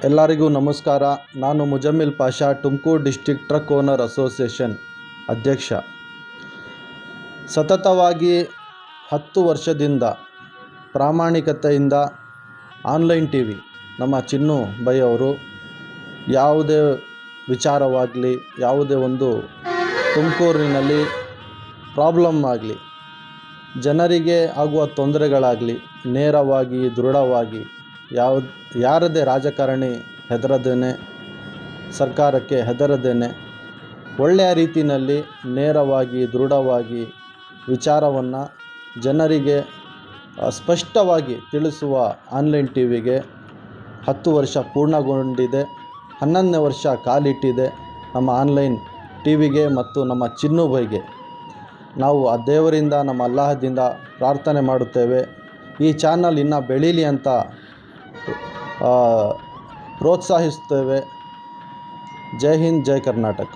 ಎಲ್ಲರಿಗೂ ನಮಸ್ಕಾರ. ನಾನು Muzammil Pasha, Tumakuru district truck owner association ಅಧ್ಯಕ್ಷ. ಸತತವಾಗಿ 10 ವರ್ಷದಿಂದ ಪ್ರಾಮಾಣಿಕತೆಯಿಂದ ಆನ್ಲೈನ್ ಟಿ ವಿ ನಮ್ಮ ಚಿನ್ನು ಬೈ ಅವರು ಯಾವುದೇ ವಿಚಾರವಾಗಲಿ, ಯಾವುದೇ ಒಂದು ತುಮಕೂರಿನಲ್ಲಿ ಪ್ರಾಬ್ಲಮ್ ಆಗಲಿ, ಜನರಿಗೆ ಆಗುವ ತೊಂದರೆಗಳಾಗಲಿ ನೇರವಾಗಿ ದೃಢವಾಗಿ ಯಾರದೇ ರಾಜಕಾರಣಿ ಹೆದರದೇನೆ, ಸರ್ಕಾರಕ್ಕೆ ಹೆದರದೇನೆ ಒಳ್ಳೆಯ ರೀತಿಯಲ್ಲಿ ನೇರವಾಗಿ ದೃಢವಾಗಿ ವಿಚಾರವನ್ನು ಜನರಿಗೆ ಸ್ಪಷ್ಟವಾಗಿ ತಿಳಿಸುವ ಆನ್ಲೈನ್ ಟಿ ವಿಗೆ 10 ವರ್ಷ ಪೂರ್ಣಗೊಂಡಿದೆ. 11ನೇ ವರ್ಷ ಕಾಲಿಟ್ಟಿದೆ ನಮ್ಮ ಆನ್ಲೈನ್ ಟಿ ವಿಗೆ ಮತ್ತು ನಮ್ಮ ಚಿನ್ನು ಬೈಗೆ. ನಾವು ಆ ದೇವರಿಂದ, ನಮ್ಮ ಅಲ್ಲಾಹದಿಂದ ಪ್ರಾರ್ಥನೆ ಮಾಡುತ್ತೇವೆ, ಈ ಚಾನಲ್ ಇನ್ನೂ ಬೆಳೀಲಿ ಅಂತ ಪ್ರೋತ್ಸಾಹಿಸ್ತೇವೆ. ಜೈ ಹಿಂದ್, ಜೈ ಕರ್ನಾಟಕ.